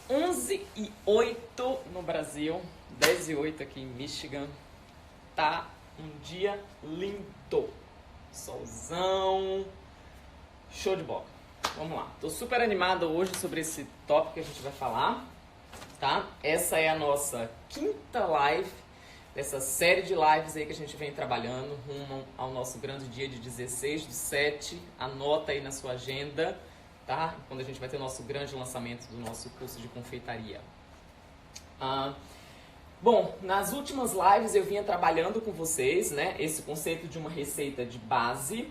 11h08 no Brasil, 10h08 aqui em Michigan. Tá um dia lindo, solzão, show de bola. Vamos lá, tô super animado hoje sobre esse tópico que a gente vai falar, tá? Essa é a nossa quinta live dessa série de lives aí que a gente vem trabalhando rumo ao nosso grande dia de 16/7. Anota aí na sua agenda, tá? Quando a gente vai ter o nosso grande lançamento do nosso curso de confeitaria. Bom, nas últimas lives eu vinha trabalhando com vocês, né, esse conceito de uma receita de base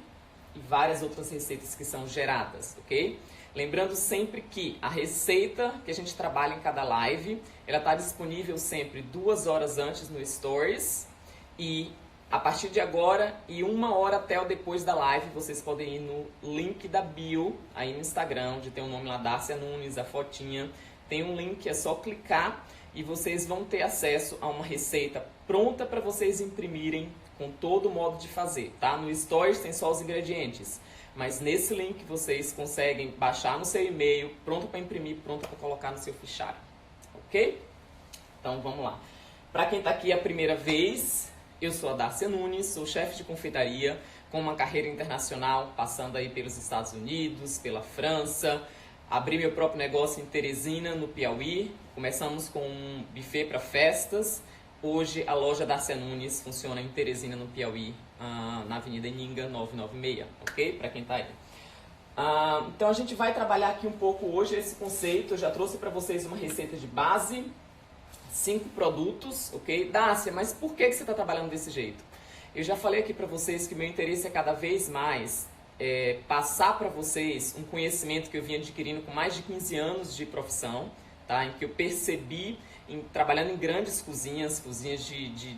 e várias outras receitas que são geradas, ok? Lembrando sempre que a receita que a gente trabalha em cada live, ela está disponível sempre 2 horas antes no Stories e a partir de agora e 1 hora até ou depois da live, vocês podem ir no link da bio, aí no Instagram, onde tem o nome lá, Darcia Nunes, a fotinha, tem um link, é só clicar e vocês vão ter acesso a uma receita pronta para vocês imprimirem com todo o modo de fazer, tá? No Stories tem só os ingredientes, mas nesse link vocês conseguem baixar no seu e-mail, pronto para imprimir, pronto para colocar no seu fichário, ok? Então vamos lá. Para quem está aqui a primeira vez, eu sou a Darcia Nunes, sou chefe de confeitaria com uma carreira internacional, passando aí pelos Estados Unidos, pela França. Abri meu próprio negócio em Teresina, no Piauí. Começamos com um buffet para festas. Hoje a loja Darcia Nunes funciona em Teresina, no Piauí, na Avenida Eninga 996, ok? Para quem está aí. Então a gente vai trabalhar aqui um pouco hoje esse conceito. Eu já trouxe para vocês uma receita de base, 5 produtos, ok? Darcia, mas por que você está trabalhando desse jeito? Eu já falei aqui para vocês que meu interesse é cada vez mais passar para vocês um conhecimento que eu vinha adquirindo com mais de 15 anos de profissão, tá? Em que eu percebi, trabalhando em grandes cozinhas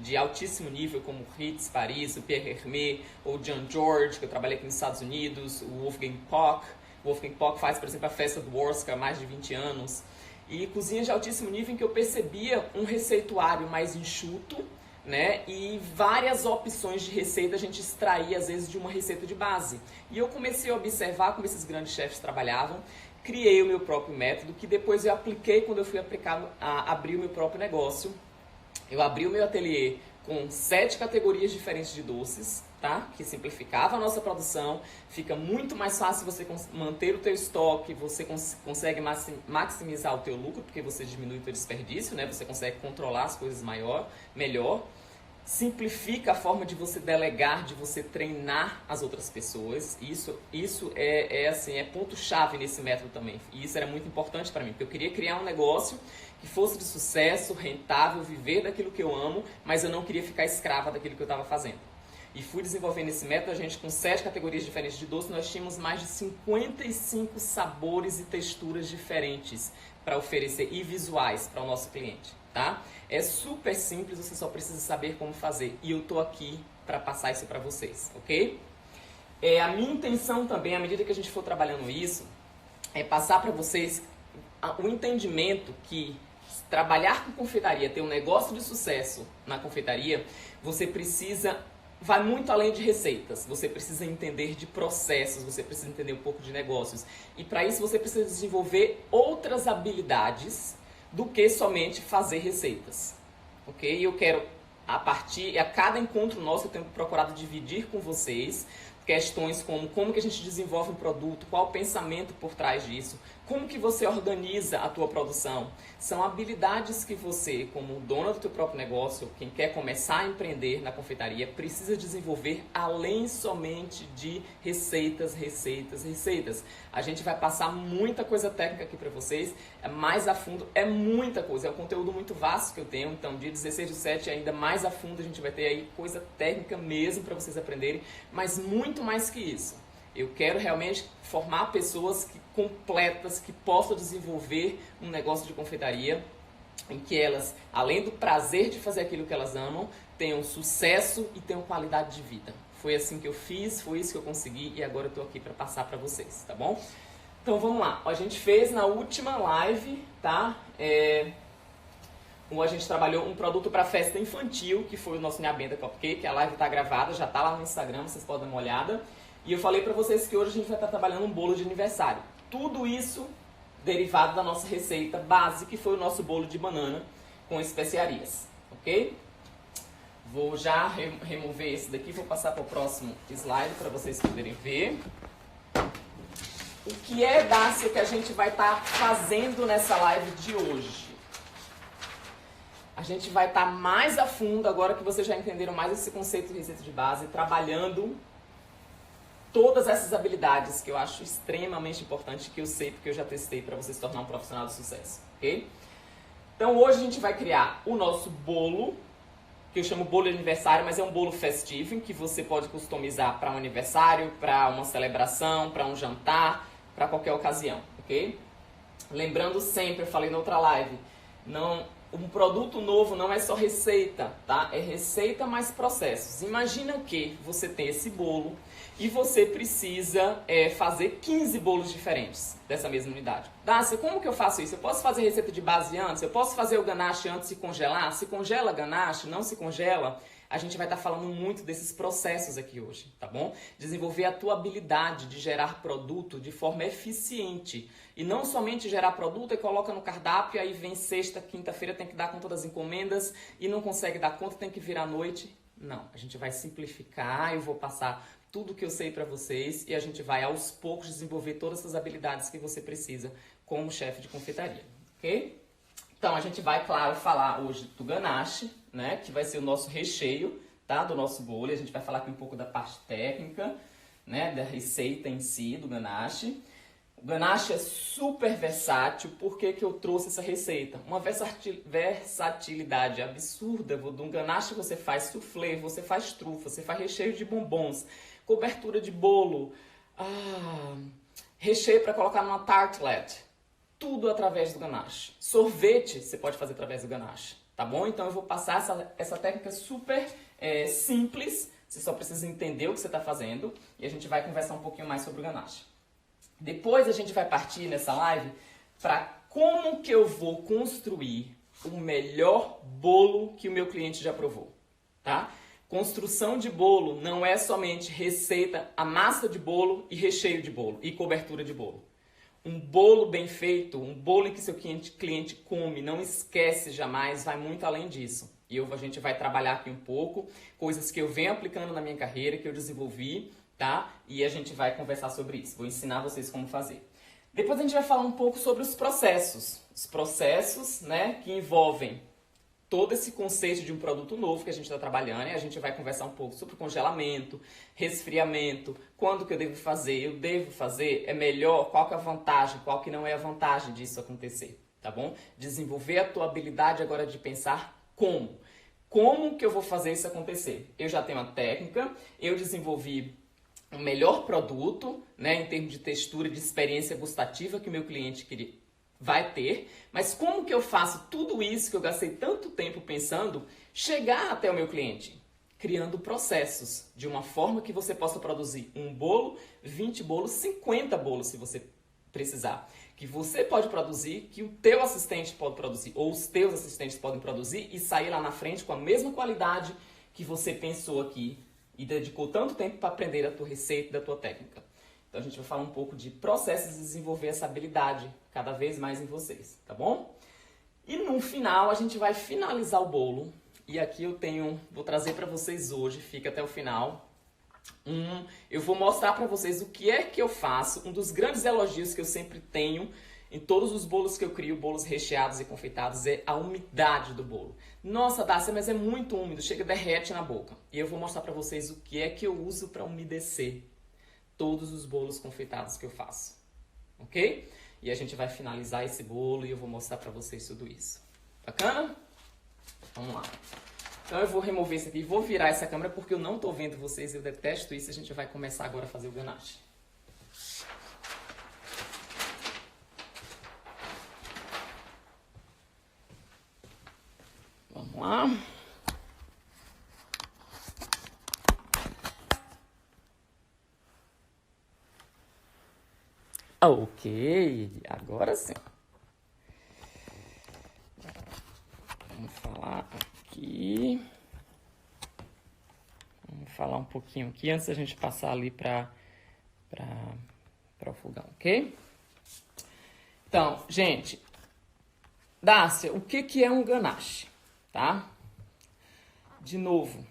de altíssimo nível, como Ritz, Paris, o Pierre Hermé, ou Jean George, que eu trabalhei aqui nos Estados Unidos, o Wolfgang Puck. O Wolfgang Puck faz, por exemplo, a festa do Oscar há mais de 20 anos. E cozinhas de altíssimo nível em que eu percebia um receituário mais enxuto, né? E várias opções de receita a gente extraía, às vezes, de uma receita de base. E eu comecei a observar como esses grandes chefes trabalhavam, criei o meu próprio método, que depois eu apliquei quando eu fui abrir o meu próprio negócio. Eu abri o meu ateliê com 7 categorias diferentes de doces, tá? Que simplificava a nossa produção, fica muito mais fácil você manter o teu estoque, você consegue maximizar o teu lucro, porque você diminui o teu desperdício, né? Você consegue controlar as coisas melhor. Simplifica a forma de você delegar, de você treinar as outras pessoas. Isso é ponto-chave nesse método também. E isso era muito importante para mim, porque eu queria criar um negócio que fosse de sucesso, rentável, viver daquilo que eu amo, mas eu não queria ficar escrava daquilo que eu estava fazendo. E fui desenvolvendo esse método, a gente com 7 categorias diferentes de doce, nós tínhamos mais de 55 sabores e texturas diferentes para oferecer e visuais para o nosso cliente, tá? É super simples, você só precisa saber como fazer. E eu tô aqui para passar isso para vocês, ok? A minha intenção também, à medida que a gente for trabalhando isso, é passar para vocês o entendimento que trabalhar com confeitaria, ter um negócio de sucesso na confeitaria, vai muito além de receitas. Você precisa entender de processos, você precisa entender um pouco de negócios. E para isso você precisa desenvolver outras habilidades do que somente fazer receitas, ok? E eu quero, a cada encontro nosso, eu tenho procurado dividir com vocês questões como que a gente desenvolve um produto, qual o pensamento por trás disso, como que você organiza a tua produção. São habilidades que você, como dona do teu próprio negócio, quem quer começar a empreender na confeitaria, precisa desenvolver além somente de receitas. A gente vai passar muita coisa técnica aqui para vocês, mais a fundo, é muita coisa, é um conteúdo muito vasto que eu tenho, então dia 16/7 ainda mais a fundo a gente vai ter aí coisa técnica mesmo para vocês aprenderem, mas muito mais que isso. Eu quero realmente formar pessoas completas que possam desenvolver um negócio de confeitaria em que elas, além do prazer de fazer aquilo que elas amam, tenham sucesso e tenham qualidade de vida. Foi assim que eu fiz, foi isso que eu consegui e agora eu tô aqui para passar para vocês, tá bom? Então vamos lá. A gente fez na última live, tá? A gente trabalhou um produto para festa infantil, que foi o nosso Nhabenda Cupcake. A live tá gravada, já tá lá no Instagram, vocês podem dar uma olhada. E eu falei para vocês que hoje a gente vai estar trabalhando um bolo de aniversário. Tudo isso derivado da nossa receita base, que foi o nosso bolo de banana com especiarias, ok? Vou já remover esse daqui, vou passar para o próximo slide para vocês poderem ver. O que é, Dácia, que a gente vai estar fazendo nessa live de hoje? A gente vai estar mais a fundo, agora que vocês já entenderam mais esse conceito de receita de base, trabalhando todas essas habilidades que eu acho extremamente importante, que eu sei porque eu já testei para você se tornar um profissional de sucesso, ok? Então hoje a gente vai criar o nosso bolo, que eu chamo bolo de aniversário, mas é um bolo festivo, que você pode customizar para um aniversário, para uma celebração, para um jantar, para qualquer ocasião, ok? Lembrando sempre, eu falei na outra live, um produto novo não é só receita, tá? É receita mais processos. Imagina que você tem esse bolo e você precisa fazer 15 bolos diferentes dessa mesma unidade. Dácia, como que eu faço isso? Eu posso fazer receita de base antes? Eu posso fazer o ganache antes de congelar? Se congela ganache, não se congela? A gente vai estar falando muito desses processos aqui hoje, tá bom? Desenvolver a tua habilidade de gerar produto de forma eficiente. E não somente gerar produto e coloca no cardápio, aí vem sexta, quinta-feira, tem que dar conta das encomendas e não consegue dar conta, tem que vir à noite. Não, a gente vai simplificar, eu vou passar tudo que eu sei para vocês e a gente vai aos poucos desenvolver todas essas habilidades que você precisa como chefe de confeitaria, ok? Então a gente vai, claro, falar hoje do ganache, né, que vai ser o nosso recheio, tá, do nosso bolo. E a gente vai falar aqui um pouco da parte técnica, né, da receita em si do ganache. O ganache é super versátil. Por que que eu trouxe essa receita? Uma versatilidade absurda. De um ganache você faz soufflé, você faz trufa, você faz recheio de bombons, cobertura de bolo, recheio para colocar numa tartelette. Tudo através do ganache. Sorvete você pode fazer através do ganache, tá bom? Então eu vou passar essa técnica super simples. Você só precisa entender o que você está fazendo e a gente vai conversar um pouquinho mais sobre o ganache. Depois a gente vai partir nessa live para como que eu vou construir o melhor bolo que o meu cliente já provou, tá? Construção de bolo não é somente receita, a massa de bolo e recheio de bolo e cobertura de bolo. Um bolo bem feito, um bolo em que seu cliente come, não esquece jamais, vai muito além disso. E a gente vai trabalhar aqui um pouco, coisas que eu venho aplicando na minha carreira, que eu desenvolvi, tá? E a gente vai conversar sobre isso. Vou ensinar vocês como fazer. Depois a gente vai falar um pouco sobre os processos. Os processos, né, que envolvem todo esse conceito de um produto novo que a gente está trabalhando, e a gente vai conversar um pouco sobre congelamento, resfriamento, quando que eu devo fazer, é melhor, qual que é a vantagem, qual que não é a vantagem disso acontecer, tá bom? Desenvolver a tua habilidade agora de pensar como. Como que eu vou fazer isso acontecer? Eu já tenho uma técnica, eu desenvolvi o melhor produto, né, em termos de textura e de experiência gustativa que o meu cliente vai ter, mas como que eu faço tudo isso que eu gastei tanto tempo pensando chegar até o meu cliente? Criando processos, de uma forma que você possa produzir um bolo, 20 bolos, 50 bolos se você precisar. Que você pode produzir, que o teu assistente pode produzir, ou os teus assistentes podem produzir e sair lá na frente com a mesma qualidade que você pensou aqui e dedicou tanto tempo para aprender a tua receita e da tua técnica. Então a gente vai falar um pouco de processos e desenvolver essa habilidade cada vez mais em vocês, tá bom? E no final a gente vai finalizar o bolo. E aqui vou trazer para vocês hoje, fica até o final. Eu vou mostrar para vocês o que é que eu faço. Um dos grandes elogios que eu sempre tenho em todos os bolos que eu crio, bolos recheados e confeitados, é a umidade do bolo. Nossa, Dácia, mas é muito úmido, chega derrete na boca. E eu vou mostrar para vocês o que é que eu uso para umedecer todos os bolos confeitados que eu faço, ok? E a gente vai finalizar esse bolo e eu vou mostrar para vocês tudo isso. Bacana? Vamos lá. Então eu vou remover isso aqui, vou virar essa câmera porque eu não estou vendo vocês, eu detesto isso. A gente vai começar agora a fazer o ganache. Vamos lá. Ok, agora sim. Vamos falar aqui. Vamos falar um pouquinho aqui antes da gente passar ali para o fogão, ok? Então, gente, Dárcia, o que é um ganache, tá? De novo,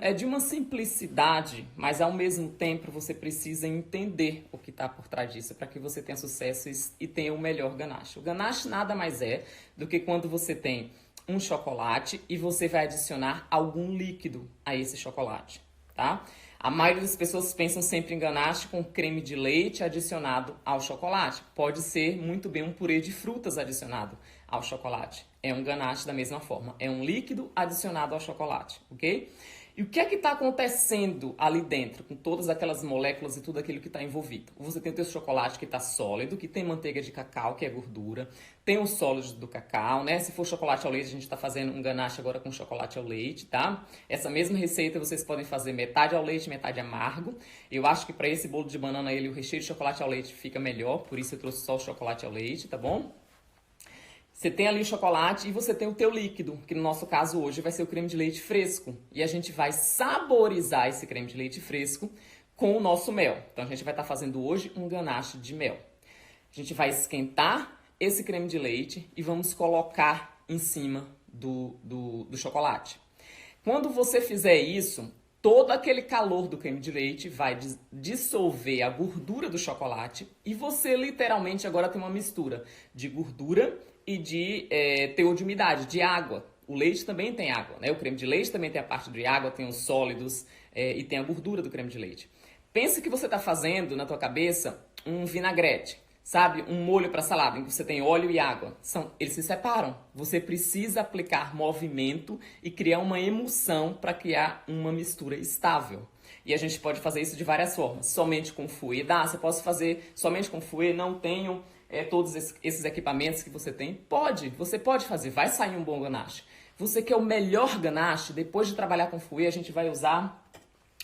é de uma simplicidade, mas ao mesmo tempo você precisa entender o que está por trás disso para que você tenha sucesso e tenha o melhor ganache. O ganache nada mais é do que quando você tem um chocolate e você vai adicionar algum líquido a esse chocolate, tá? A maioria das pessoas pensam sempre em ganache com creme de leite adicionado ao chocolate. Pode ser muito bem um purê de frutas adicionado ao chocolate. É um ganache da mesma forma. É um líquido adicionado ao chocolate, ok? E o que é que está acontecendo ali dentro, com todas aquelas moléculas e tudo aquilo que está envolvido? Você tem o teu chocolate que está sólido, que tem manteiga de cacau, que é gordura, tem o sólido do cacau, né? Se for chocolate ao leite, a gente está fazendo um ganache agora com chocolate ao leite, tá? Essa mesma receita vocês podem fazer metade ao leite, metade amargo. Eu acho que para esse bolo de banana ele, o recheio de chocolate ao leite fica melhor, por isso eu trouxe só o chocolate ao leite, tá bom? Você tem ali o chocolate e você tem o teu líquido, que no nosso caso hoje vai ser o creme de leite fresco. E a gente vai saborizar esse creme de leite fresco com o nosso mel. Então a gente vai estar fazendo hoje um ganache de mel. A gente vai esquentar esse creme de leite e vamos colocar em cima do chocolate. Quando você fizer isso, todo aquele calor do creme de leite vai dissolver a gordura do chocolate e você literalmente agora tem uma mistura de gordura e de teor de umidade, de água. O leite também tem água, né? O creme de leite também tem a parte de água, tem os sólidos e tem a gordura do creme de leite. Pense que você está fazendo na tua cabeça um vinagrete, sabe? Um molho para salada, em que você tem óleo e água. Eles se separam. Você precisa aplicar movimento e criar uma emulsão para criar uma mistura estável. E a gente pode fazer isso de várias formas. Somente com fouet. Você pode fazer somente com fouet, não tenho todos esses equipamentos que você tem. Você pode fazer, vai sair um bom ganache. Você quer o melhor ganache, depois de trabalhar com fouet, a gente vai usar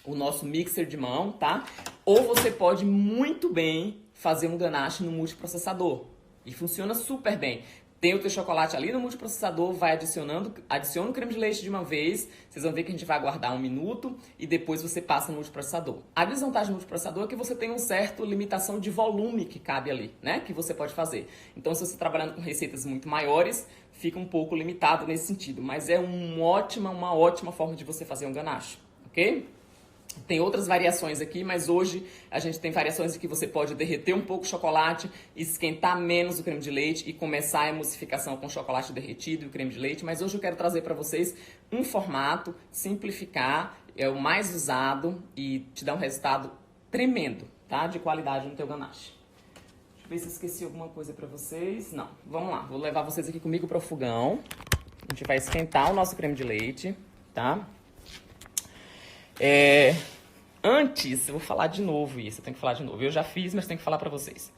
o nosso mixer de mão, tá? Ou você pode muito bem fazer um ganache no multiprocessador. E funciona super bem. Tem o teu chocolate ali no multiprocessador, adiciona o creme de leite de uma vez, vocês vão ver que a gente vai aguardar 1 minuto e depois você passa no multiprocessador. A desvantagem do multiprocessador é que você tem uma certa limitação de volume que cabe ali, né? Que você pode fazer. Então, se você está trabalhando com receitas muito maiores, fica um pouco limitado nesse sentido. Mas é uma ótima forma de você fazer um ganache, ok? Tem outras variações aqui, mas hoje a gente tem variações em que você pode derreter um pouco o chocolate, esquentar menos o creme de leite e começar a emulsificação com o chocolate derretido e o creme de leite. Mas hoje eu quero trazer para vocês um formato, simplificar, é o mais usado e te dá um resultado tremendo, tá? De qualidade no teu ganache. Deixa eu ver se eu esqueci alguma coisa para vocês. Não, vamos lá. Vou levar vocês aqui comigo para o fogão. A gente vai esquentar o nosso creme de leite, tá? Antes, eu vou falar de novo isso, eu tenho que falar de novo. Eu já fiz, mas tenho que falar pra vocês.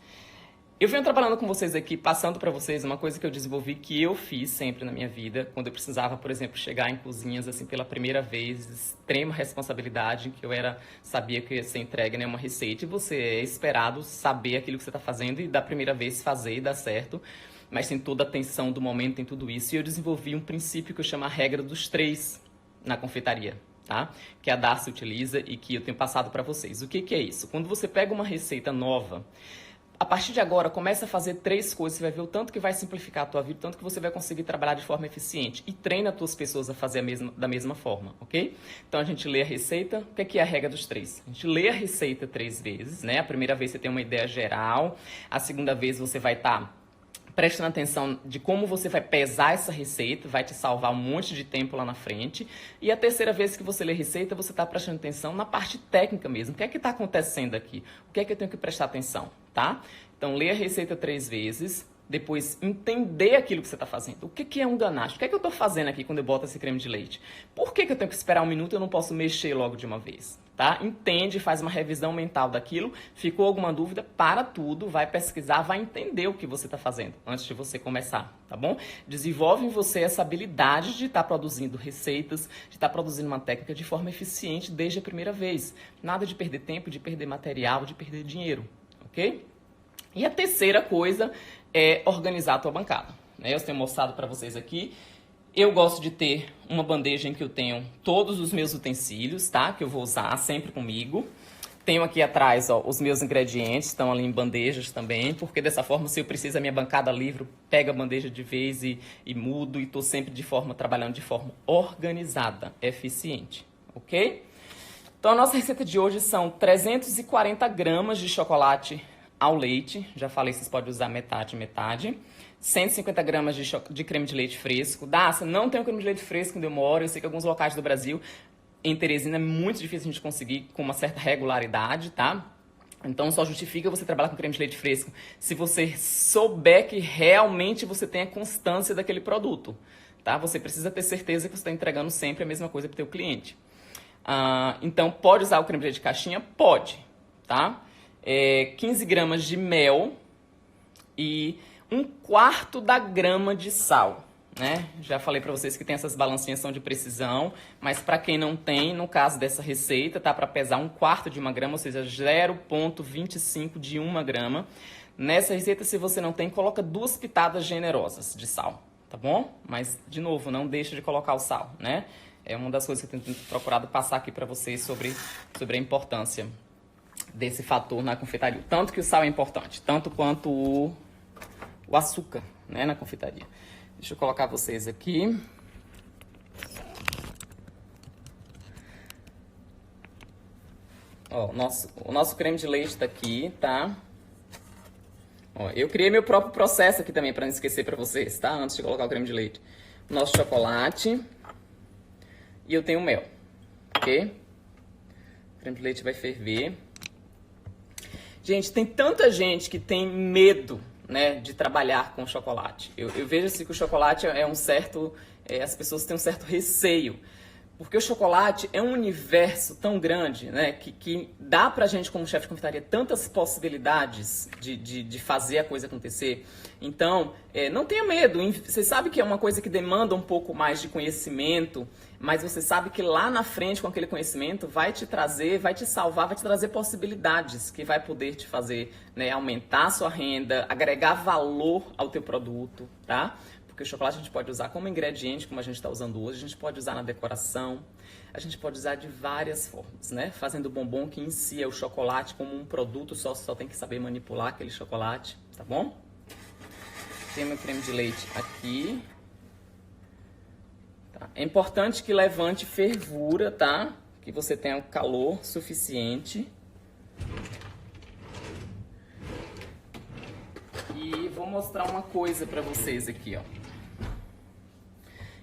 Eu venho trabalhando com vocês aqui, passando pra vocês uma coisa que eu desenvolvi, que eu fiz sempre na minha vida, quando eu precisava, por exemplo, chegar em cozinhas, assim, pela primeira vez, extrema responsabilidade, que sabia que ia ser entregue, né, uma receita, e você é esperado saber aquilo que você tá fazendo e da primeira vez fazer e dar certo, mas tem toda a tensão do momento, tem tudo isso. E eu desenvolvi um princípio que eu chamo a regra dos 3 na confeitaria. Tá? Que a Dárcia utiliza e que eu tenho passado para vocês. O que é isso? Quando você pega uma receita nova, a partir de agora, começa a fazer 3 coisas. Você vai ver o tanto que vai simplificar a tua vida, o tanto que você vai conseguir trabalhar de forma eficiente. E treina as tuas pessoas a fazer da mesma forma, ok? Então, a gente lê a receita. O que é a regra dos 3? A gente lê a receita 3 vezes, né? A primeira vez você tem uma ideia geral. A segunda vez você vai estar prestando atenção de como você vai pesar essa receita, vai te salvar um monte de tempo lá na frente. E a terceira vez que você lê a receita, você está prestando atenção na parte técnica mesmo. O que é que está acontecendo aqui? O que é que eu tenho que prestar atenção, tá? Então, lê a receita 3 vezes, depois entender aquilo que você está fazendo. O que é um ganache? O que é que eu estou fazendo aqui quando eu boto esse creme de leite? Por que eu tenho que esperar 1 minuto e eu não posso mexer logo de uma vez? Tá? Entende, faz uma revisão mental daquilo. Ficou alguma dúvida? Para tudo, vai pesquisar, vai entender o que você está fazendo antes de você começar, tá bom? Desenvolve em você essa habilidade de estar produzindo receitas, de estar produzindo uma técnica de forma eficiente desde a primeira vez. Nada de perder tempo, de perder material, de perder dinheiro, ok? E a terceira coisa é organizar a tua bancada, né? Eu tenho mostrado para vocês aqui. Eu gosto de ter uma bandeja em que eu tenho todos os meus utensílios, tá? Que eu vou usar sempre comigo. Tenho aqui atrás, ó, os meus ingredientes, estão ali em bandejas também, porque dessa forma, se eu preciso, a minha bancada livre, pega a bandeja de vez e mudo, e tô sempre trabalhando de forma organizada, eficiente, ok? Então, a nossa receita de hoje são 340 gramas de chocolate ao leite, já falei, vocês podem usar metade, metade. 150 gramas de creme de leite fresco. Daça, não tem creme de leite fresco onde eu moro, eu sei que alguns locais do Brasil, em Teresina, é muito difícil a gente conseguir com uma certa regularidade, tá? Então, só justifica você trabalhar com creme de leite fresco se você souber que realmente você tem a constância daquele produto, tá? Você precisa ter certeza que você está entregando sempre a mesma coisa para o teu cliente. Então, pode usar o creme de leite de caixinha? Pode, tá? 15 gramas de mel e 1/4 da grama de sal. Né? Já falei para vocês que tem essas balancinhas são de precisão, mas para quem não tem, no caso dessa receita, tá para pesar 1/4 de uma grama, ou seja, 0,25 de uma grama. Nessa receita, se você não tem, coloca 2 pitadas generosas de sal, tá bom? Mas, de novo, não deixa de colocar o sal, né? É uma das coisas que eu tenho procurado passar aqui para vocês sobre a importância desse fator na confeitaria. Tanto que o sal é importante, tanto quanto o açúcar, né, na confeitaria. Deixa eu colocar vocês aqui. Ó, o nosso creme de leite tá aqui, tá? Ó, eu criei meu próprio processo aqui também, para não esquecer para vocês, tá? Antes de colocar o creme de leite. Nosso chocolate. E eu tenho mel, ok? O creme de leite vai ferver. Gente, tem tanta gente que tem medo, né, de trabalhar com chocolate. Eu vejo assim que o chocolate é um certo... as pessoas têm um certo receio. Porque o chocolate é um universo tão grande, né, que dá pra gente, como chefe de confeitaria, tantas possibilidades de fazer a coisa acontecer. Então, não tenha medo. Você sabe que é uma coisa que demanda um pouco mais de conhecimento, mas você sabe que lá na frente, com aquele conhecimento, vai te trazer, vai te salvar, vai te trazer possibilidades que vai poder te fazer, né, aumentar a sua renda, agregar valor ao teu produto, tá? Porque o chocolate a gente pode usar como ingrediente, como a gente está usando hoje, a gente pode usar na decoração, a gente pode usar de várias formas, né? Fazendo bombom, que em si é o chocolate como um produto, só tem que saber manipular aquele chocolate, tá bom? Tem meu creme de leite aqui. Tá. É importante que levante fervura, tá? Que você tenha o calor suficiente. E vou mostrar uma coisa pra vocês aqui, ó.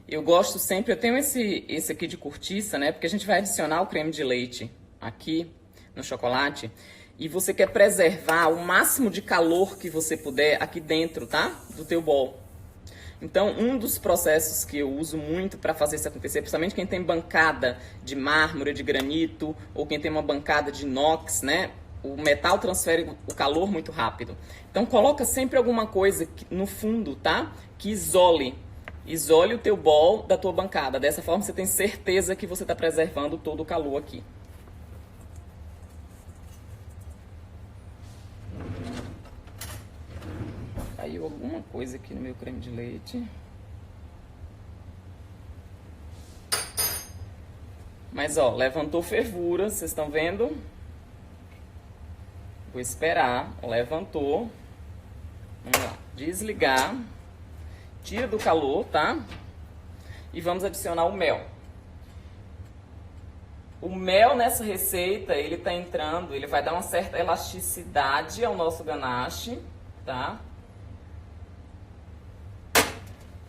Eu gosto sempre, eu tenho esse aqui de cortiça, né? Porque a gente vai adicionar o creme de leite aqui no chocolate. E você quer preservar o máximo de calor que você puder aqui dentro, tá? Do teu bol. Então, um dos processos que eu uso muito para fazer isso acontecer, principalmente quem tem bancada de mármore, de granito, ou quem tem uma bancada de inox, né? O metal transfere o calor muito rápido. Então, coloca sempre alguma coisa no fundo, tá? Que isole o teu bol da tua bancada. Dessa forma, você tem certeza que você está preservando todo o calor aqui. Caiu alguma coisa aqui no meu creme de leite. Mas, ó, levantou fervura, vocês estão vendo? Vou esperar, levantou. Vamos lá, desligar. Tira do calor, tá? E vamos adicionar o mel. O mel nessa receita, ele tá entrando, ele vai dar uma certa elasticidade ao nosso ganache, tá?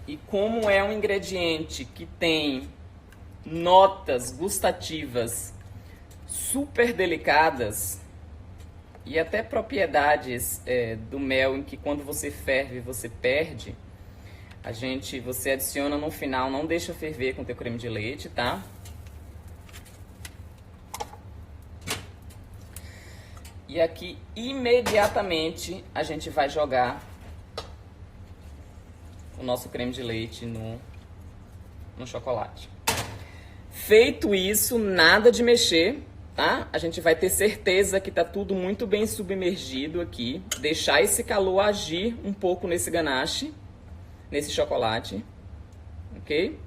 E como é um ingrediente que tem notas gustativas super delicadas e até propriedades do mel em que quando você ferve você perde, você adiciona no final, não deixa ferver com o teu creme de leite, tá? E aqui, imediatamente, a gente vai jogar o nosso creme de leite no chocolate. Feito isso, nada de mexer, tá? A gente vai ter certeza que tá tudo muito bem submergido aqui. Deixar esse calor agir um pouco nesse ganache, nesse chocolate, ok?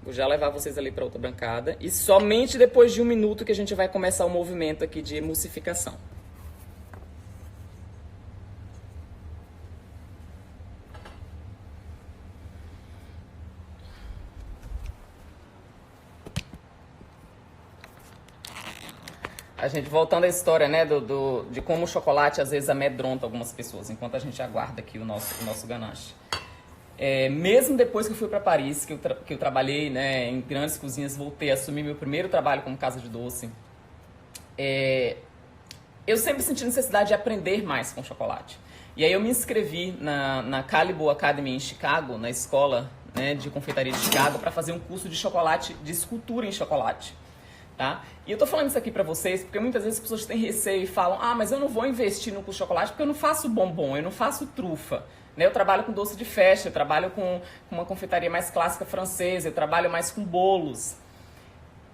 Vou já levar vocês ali para outra bancada. E somente depois de 1 minuto que a gente vai começar o movimento aqui de emulsificação. A gente, voltando à história, né, de como o chocolate às vezes amedronta algumas pessoas, enquanto a gente aguarda aqui o nosso ganache. Mesmo depois que eu fui para Paris, que eu trabalhei, né, em grandes cozinhas, voltei a assumir meu primeiro trabalho como casa de doce, eu sempre senti necessidade de aprender mais com chocolate. E aí eu me inscrevi na Calibur Academy em Chicago, na escola, né, de confeitaria de Chicago, para fazer um curso de chocolate, de escultura em chocolate. Tá? E eu tô falando isso aqui pra vocês porque muitas vezes as pessoas têm receio e falam: ah, mas eu não vou investir no curso de chocolate porque eu não faço bombom, eu não faço trufa, né? Eu trabalho com doce de festa, eu trabalho com uma confeitaria mais clássica francesa, eu trabalho mais com bolos.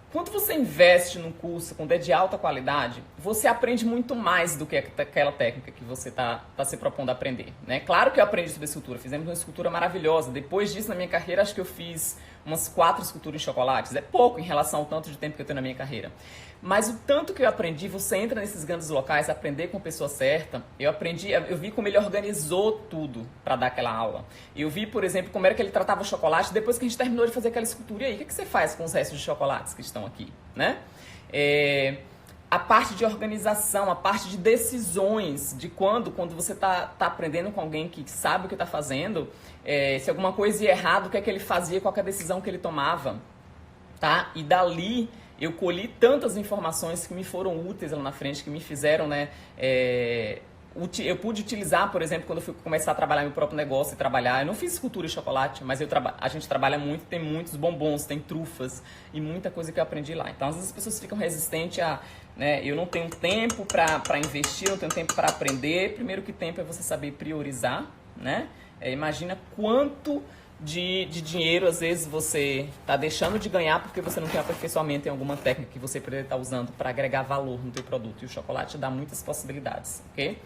Quando você investe num curso com de alta qualidade, você aprende muito mais do que aquela técnica que você tá se propondo a aprender, né? Claro que eu aprendi sobre escultura, fizemos uma escultura maravilhosa. Depois disso, na minha carreira, acho que eu fiz umas 4 esculturas em chocolates. É pouco em relação ao tanto de tempo que eu tenho na minha carreira. Mas o tanto que eu aprendi, você entra nesses grandes locais, aprender com a pessoa certa, eu vi como ele organizou tudo para dar aquela aula. Eu vi, por exemplo, como era que ele tratava o chocolate depois que a gente terminou de fazer aquela escultura. E aí, o que você faz com os restos de chocolates que estão aqui, né? A parte de organização, a parte de decisões, de quando você tá aprendendo com alguém que sabe o que está fazendo, se alguma coisa ia errado, o que é que ele fazia, qual que é a decisão que ele tomava, tá? E dali eu colhi tantas informações que me foram úteis lá na frente, que me fizeram, né, eu pude utilizar, por exemplo, quando eu fui começar a trabalhar meu próprio negócio e trabalhar. Eu não fiz escultura e chocolate, mas a gente trabalha muito, tem muitos bombons, tem trufas e muita coisa que eu aprendi lá. Então, às vezes as pessoas ficam resistentes a, né, eu não tenho tempo para investir, não tenho tempo para aprender. Primeiro que tempo é você saber priorizar, né? Imagina quanto de dinheiro, às vezes, você está deixando de ganhar porque você não tem aperfeiçoamento em alguma técnica que você poderia estar usando para agregar valor no teu produto. E o chocolate dá muitas possibilidades, ok?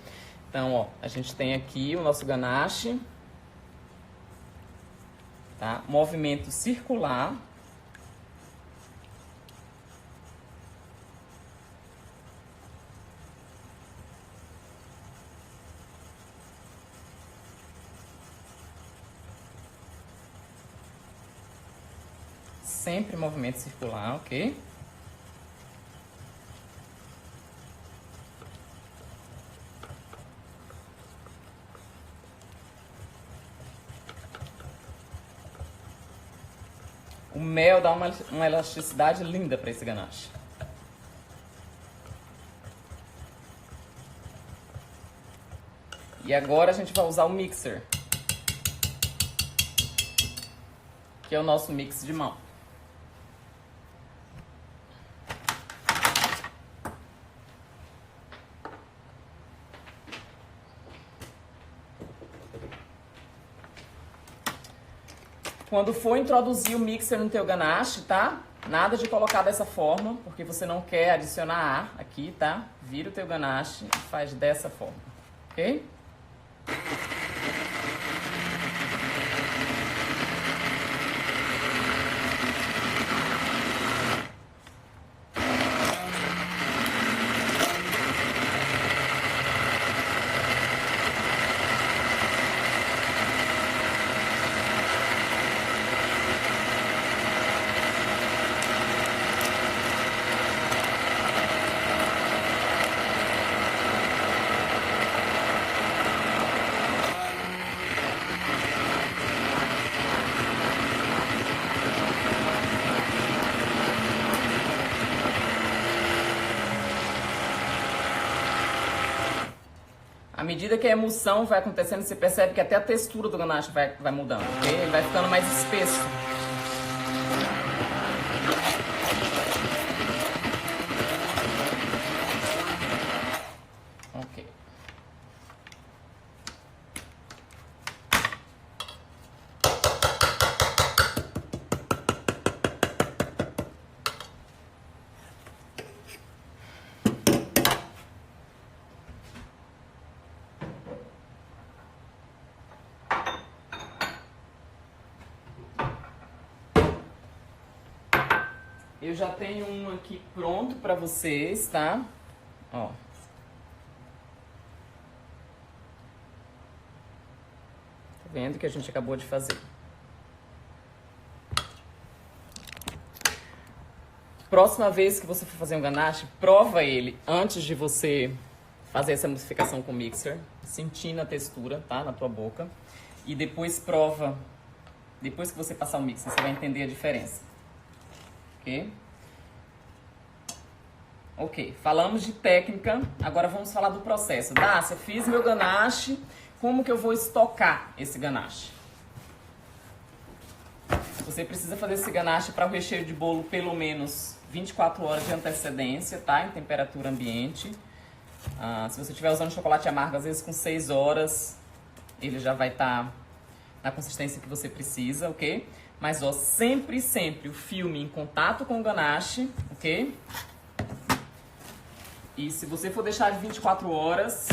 Então, ó, a gente tem aqui o nosso ganache, tá? Movimento circular. Sempre movimento circular, ok? O mel dá uma elasticidade linda para esse ganache. E agora a gente vai usar o mixer, que é o nosso mix de mão. Quando for introduzir o mixer no teu ganache, tá? Nada de colocar dessa forma, porque você não quer adicionar ar aqui, tá? Vira o teu ganache e faz dessa forma, ok? À medida que a emulsão vai acontecendo, você percebe que até a textura do ganache vai mudando, ok? Ele vai ficando mais espesso. Ok. Eu já tenho um aqui pronto pra vocês, tá? Ó. Tá vendo que a gente acabou de fazer. Próxima vez que você for fazer um ganache, prova ele antes de você fazer essa modificação com o mixer, sentindo a textura, tá? Na tua boca. E depois prova, depois que você passar o mixer, você vai entender a diferença. Ok? Ok, falamos de técnica, agora vamos falar do processo. Dácia, fiz meu ganache, como que eu vou estocar esse ganache? Você precisa fazer esse ganache para o recheio de bolo pelo menos 24 horas de antecedência, tá? Em temperatura ambiente. Se você estiver usando chocolate amargo, às vezes com 6 horas, ele já vai estar na consistência que você precisa, ok? Mas, ó, sempre o filme em contato com o ganache, ok? E se você for deixar de 24 horas,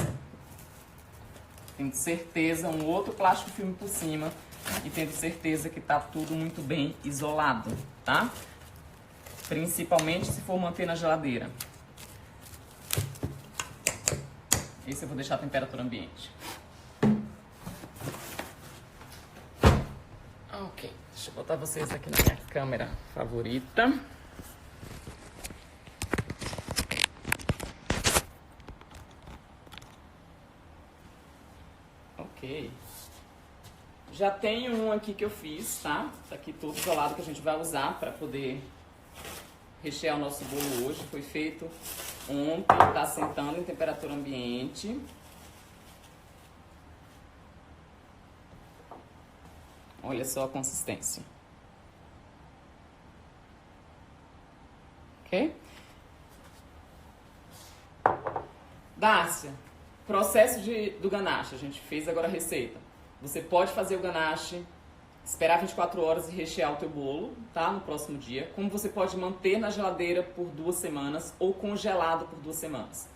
tendo certeza, um outro plástico filme por cima e tendo certeza que tá tudo muito bem isolado, tá? Principalmente se for manter na geladeira. Esse eu vou deixar a temperatura ambiente. Ok, deixa eu botar vocês aqui na minha câmera favorita. Ok. Já tenho um aqui que eu fiz, tá? Tá aqui todo isolado que a gente vai usar para poder rechear o nosso bolo hoje. Foi feito ontem, tá sentando em temperatura ambiente. Olha só a consistência. Ok? Dácia, processo do ganache. A gente fez agora a receita. Você pode fazer o ganache, esperar 24 horas e rechear o teu bolo, tá? No próximo dia. Como você pode manter na geladeira por 2 semanas ou congelado por 2 semanas.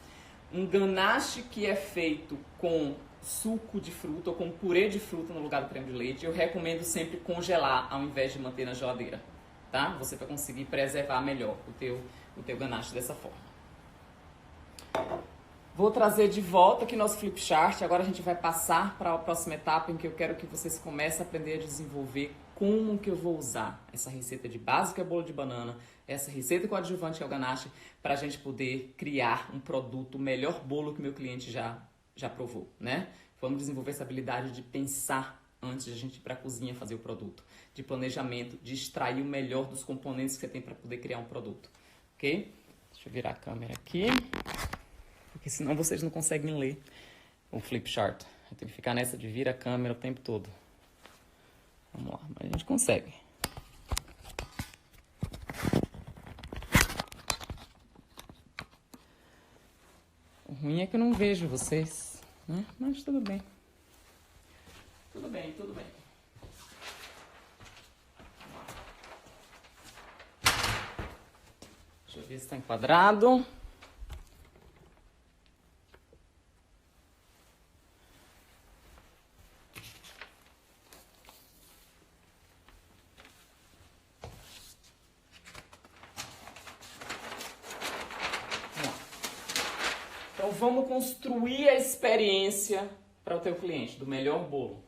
Um ganache que é feito com suco de fruta ou com purê de fruta no lugar do creme de leite, eu recomendo sempre congelar ao invés de manter na geladeira, tá? Você vai conseguir preservar melhor o teu ganache dessa forma. Vou trazer de volta aqui nosso flip chart. Agora a gente vai passar para a próxima etapa em que eu quero que vocês comecem a aprender a desenvolver como que eu vou usar essa receita de base, que é bolo de banana, essa receita com adjuvante, que é o ganache, para a gente poder criar um produto, o melhor bolo que o meu cliente já provou, né? Vamos desenvolver essa habilidade de pensar antes de a gente ir para a cozinha fazer o produto, de planejamento, de extrair o melhor dos componentes que você tem para poder criar um produto, ok? Deixa eu virar a câmera aqui, porque senão vocês não conseguem ler o flip chart. Eu tenho que ficar nessa de virar a câmera o tempo todo. Vamos lá, mas a gente consegue. O ruim é que eu não vejo vocês, né? Mas tudo bem. Tudo bem, tudo bem. Deixa eu ver se está enquadrado. Então vamos construir a experiência para o teu cliente do melhor bolo.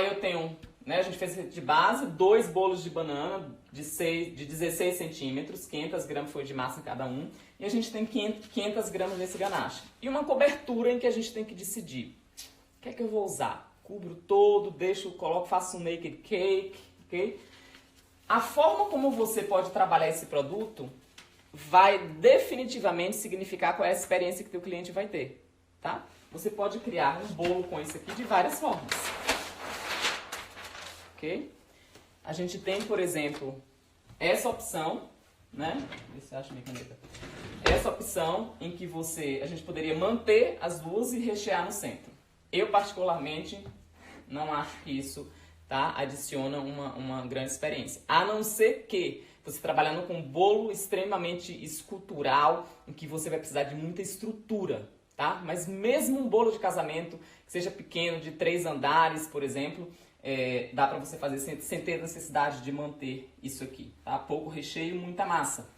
Eu tenho, né, a gente fez de base 2 bolos de banana de 16 centímetros, 500 gramas foi de massa em cada um, e a gente tem 500 gramas nesse ganache. E uma cobertura em que a gente tem que decidir. O que é que eu vou usar? Cubro todo, faço um naked cake, ok? A forma como você pode trabalhar esse produto vai definitivamente significar qual é a experiência que teu cliente vai ter, tá? Você pode criar um bolo com isso aqui de várias formas, ok? A gente tem, por exemplo, essa opção, né? Vê se acha minha caneta. Essa opção em que a gente poderia manter as duas e rechear no centro. Eu, particularmente, não acho que isso, tá, adiciona uma grande experiência. A não ser que você trabalhando com um bolo extremamente escultural, em que você vai precisar de muita estrutura, tá? Mas mesmo um bolo de casamento, que seja pequeno, de 3 andares, por exemplo, dá pra você fazer sem ter necessidade de manter isso aqui, tá? Pouco recheio, muita massa.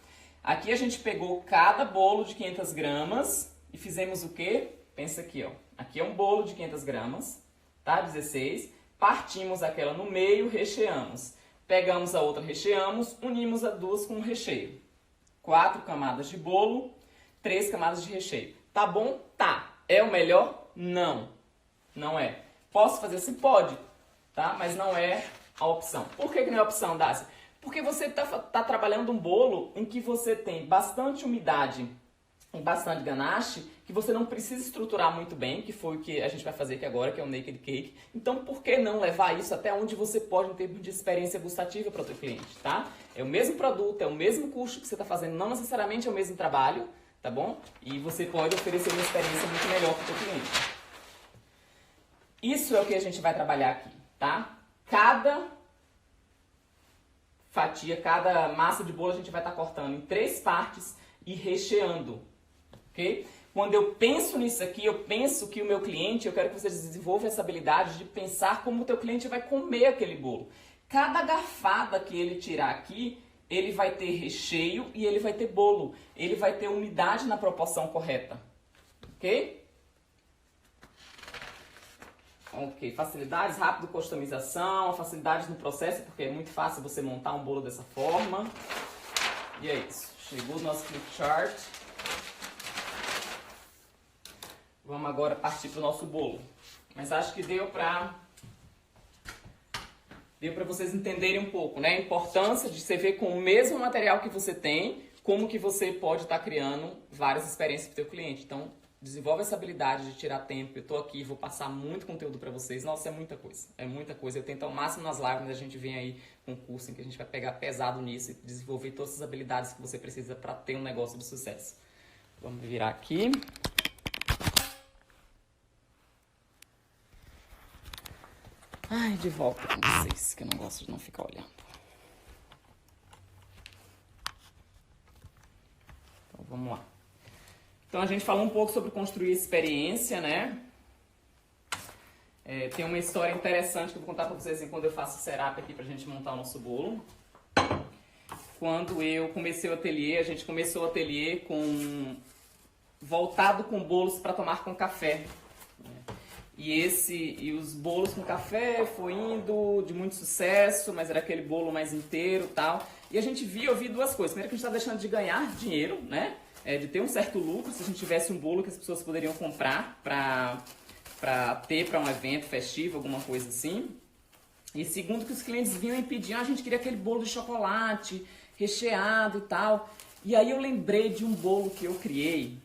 Aqui a gente pegou cada bolo de 500 gramas e fizemos o quê? Pensa aqui, ó. Aqui é um bolo de 500 gramas, tá? 16. Partimos aquela no meio, recheamos. Pegamos a outra, recheamos, unimos as duas com o recheio. 4 camadas de bolo, 3 camadas de recheio. Tá bom? Tá. É o melhor? Não. Não é. Posso fazer assim? Pode, tá? Mas não é a opção. Por que não é a opção, Dácia? Porque você tá trabalhando um bolo em que você tem bastante umidade e bastante ganache, que você não precisa estruturar muito bem, que foi o que a gente vai fazer aqui agora, que é o Naked Cake. Então, por que não levar isso até onde você pode em termos de experiência gustativa para o seu cliente, tá? É o mesmo produto, é o mesmo custo que você está fazendo, não necessariamente é o mesmo trabalho, tá bom? E você pode oferecer uma experiência muito melhor para o seu cliente. Isso é o que a gente vai trabalhar aqui, tá? Cada fatia, cada massa de bolo a gente vai estar cortando em 3 partes e recheando, ok? Quando eu penso nisso aqui, eu penso que o meu cliente, eu quero que você desenvolva essa habilidade de pensar como o teu cliente vai comer aquele bolo. Cada garfada que ele tirar aqui, ele vai ter recheio e ele vai ter bolo. Ele vai ter umidade na proporção correta, ok? Ok, facilidades, rápido customização, facilidades no processo, porque é muito fácil você montar um bolo dessa forma. E é isso, chegou o nosso flip chart. Vamos agora partir para o nosso bolo. Mas acho que deu para vocês entenderem um pouco, né? A importância de você ver com o mesmo material que você tem, como que você pode estar criando várias experiências para o seu cliente. Então, desenvolve essa habilidade de tirar tempo. Eu tô aqui, vou passar muito conteúdo para vocês. Nossa, é muita coisa. É muita coisa. Eu tento ao máximo nas lives, mas a gente vem aí com um curso em que a gente vai pegar pesado nisso e desenvolver todas as habilidades que você precisa para ter um negócio de sucesso. Vamos virar aqui. Ai, de volta com vocês, que eu não gosto de não ficar olhando. Então, vamos lá. Então, a gente falou um pouco sobre construir experiência, né? Tem uma história interessante que eu vou contar pra vocês quando eu faço setup aqui pra gente montar o nosso bolo. Quando eu comecei o ateliê, a gente começou o ateliê voltado com bolos para tomar com café. E os bolos com café foi indo de muito sucesso, mas era aquele bolo mais inteiro e tal. E a gente ouvi duas coisas. Primeiro que a gente estava deixando de ganhar dinheiro, né? De ter um certo lucro se a gente tivesse um bolo que as pessoas poderiam comprar para ter para um evento festivo, alguma coisa assim. E segundo que os clientes vinham e pediam, a gente queria aquele bolo de chocolate, recheado e tal. E aí eu lembrei de um bolo que eu criei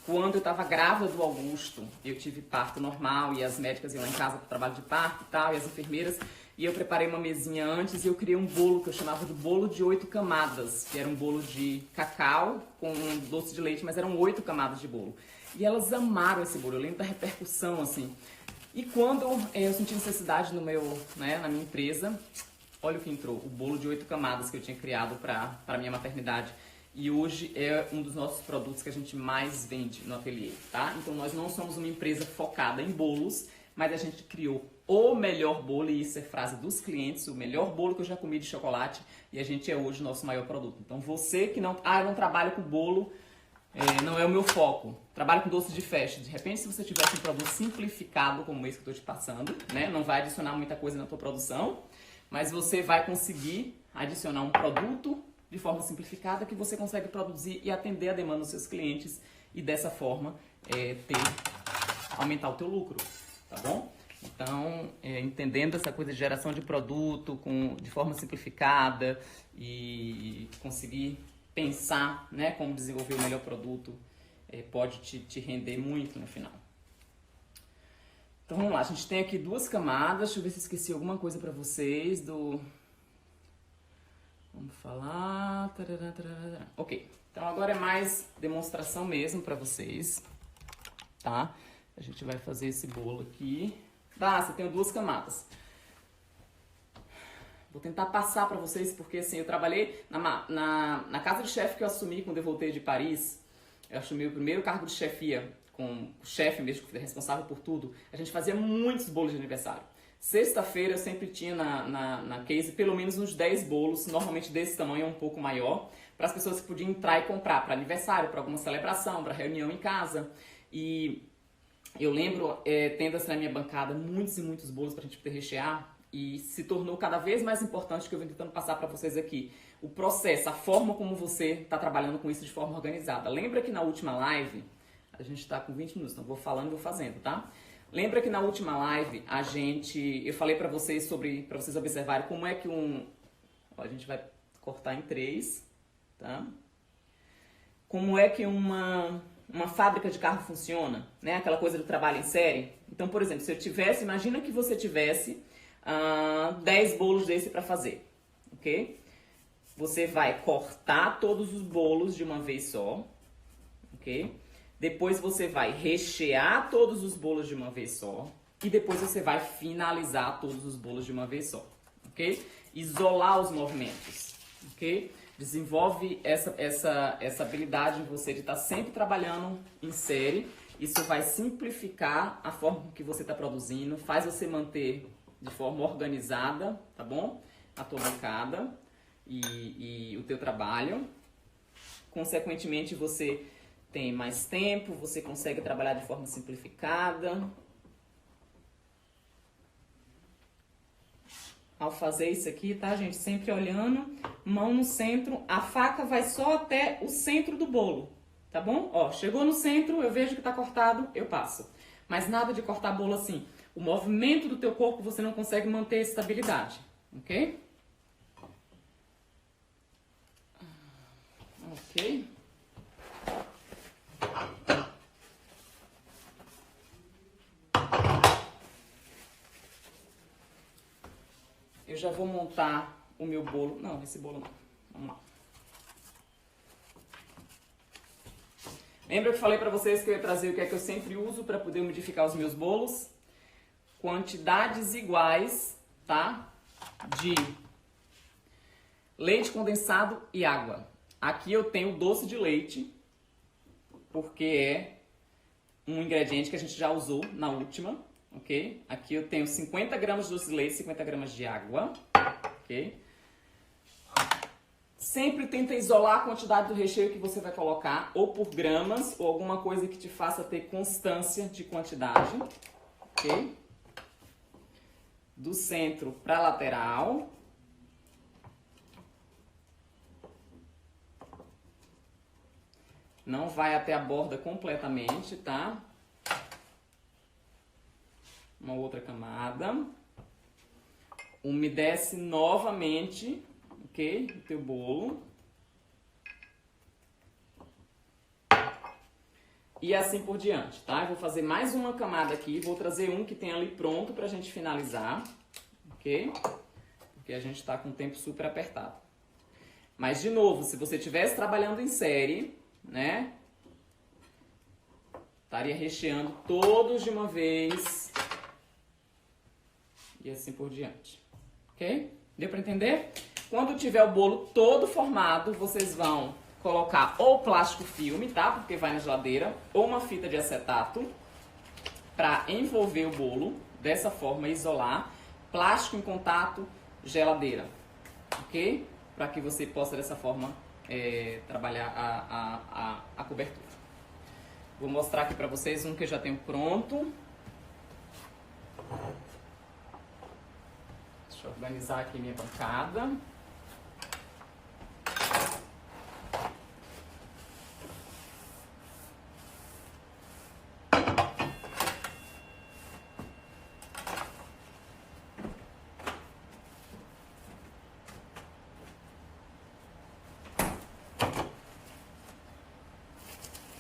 quando eu estava grávida do Augusto. Eu tive parto normal e as médicas iam lá em casa para o trabalho de parto e tal, e as enfermeiras. E eu preparei uma mesinha antes e eu criei um bolo que eu chamava de bolo de 8 camadas, que era um bolo de cacau com doce de leite, mas eram 8 camadas de bolo. E elas amaram esse bolo, eu lembro da repercussão, assim. E quando eu senti necessidade na minha empresa, olha o que entrou, o bolo de 8 camadas que eu tinha criado para minha maternidade. E hoje é um dos nossos produtos que a gente mais vende no ateliê, tá? Então nós não somos uma empresa focada em bolos, mas a gente criou o melhor bolo, e isso é frase dos clientes, o melhor bolo que eu já comi de chocolate, e a gente é hoje o nosso maior produto. Então você que não, eu não trabalho com bolo, não é o meu foco, trabalho com doce de festa. De repente, se você tivesse um produto simplificado como esse que eu estou te passando, né, não vai adicionar muita coisa na tua produção, mas você vai conseguir adicionar um produto de forma simplificada que você consegue produzir e atender a demanda dos seus clientes e dessa forma aumentar o teu lucro, tá bom? Então, entendendo essa coisa de geração de produto de forma simplificada e conseguir pensar, né, como desenvolver o melhor produto, pode te render muito no final. Então vamos lá, a gente tem aqui 2 camadas, deixa eu ver se esqueci alguma coisa para vocês Vamos falar... Ok, então agora é mais demonstração mesmo para vocês, tá? A gente vai fazer esse bolo aqui. Você tem 2 camadas. Vou tentar passar para vocês, porque assim, eu trabalhei na casa de chefe que eu assumi quando eu voltei de Paris. Eu assumi o primeiro cargo de chefia, com o chefe mesmo, que foi responsável por tudo. A gente fazia muitos bolos de aniversário. Sexta-feira eu sempre tinha na case pelo menos uns 10 bolos, normalmente desse tamanho um pouco maior, para as pessoas que podiam entrar e comprar para aniversário, para alguma celebração, para reunião em casa. E eu lembro tendo assim na minha bancada muitos e muitos bolos para a gente poder rechear, e se tornou cada vez mais importante que eu venho tentando passar para vocês aqui. O processo, a forma como você está trabalhando com isso de forma organizada. Lembra que na última live, a gente está com 20 minutos, então vou falando e vou fazendo, tá? Lembra que na última live eu falei para vocês para vocês observarem como é que a gente vai cortar em 3, tá? Como é que uma fábrica de carro funciona, né? Aquela coisa do trabalho em série. Então, por exemplo, imagina que você tivesse 10 bolos desse para fazer, ok? Você vai cortar todos os bolos de uma vez só, ok? Depois você vai rechear todos os bolos de uma vez só. E depois você vai finalizar todos os bolos de uma vez só, ok? Isolar os movimentos, ok? Desenvolve essa habilidade em você de estar sempre trabalhando em série. Isso vai simplificar a forma que você está produzindo, faz você manter de forma organizada, tá bom? A tua bancada e o teu trabalho. Consequentemente, você tem mais tempo, você consegue trabalhar de forma simplificada. Ao fazer isso aqui, tá, gente? Sempre olhando, mão no centro, a faca vai só até o centro do bolo, tá bom? Ó, chegou no centro, eu vejo que tá cortado, eu passo. Mas nada de cortar bolo assim. O movimento do teu corpo você não consegue manter a estabilidade, ok? Ok. Eu já vou montar o meu bolo. Não, esse bolo não. Vamos lá. Lembra que eu falei pra vocês que eu ia trazer o que é que eu sempre uso para poder umidificar os meus bolos? Quantidades iguais, tá? De leite condensado e água. Aqui eu tenho doce de leite, porque é um ingrediente que a gente já usou na última, ok? Aqui eu tenho 50 gramas de doce de leite, 50 gramas de água, ok? Sempre tenta isolar a quantidade do recheio que você vai colocar, ou por gramas, ou alguma coisa que te faça ter constância de quantidade, ok? Do centro para a lateral. Não vai até a borda completamente, tá? Uma outra camada. Umedece novamente, ok? O teu bolo. E assim por diante, tá? Eu vou fazer mais uma camada aqui, vou trazer um que tem ali pronto pra gente finalizar, ok? Porque a gente tá com o tempo super apertado. Mas, de novo, se você estivesse trabalhando em série, né? Estaria recheando todos de uma vez. E assim por diante, ok? Deu pra entender? Quando tiver o bolo todo formado, vocês vão colocar ou plástico filme, tá? Porque vai na geladeira, ou uma fita de acetato para envolver o bolo, dessa forma isolar, plástico em contato, geladeira, ok? Para que você possa dessa forma trabalhar a cobertura. Vou mostrar aqui para vocês um que eu já tenho pronto. Deixa eu organizar aqui minha bancada.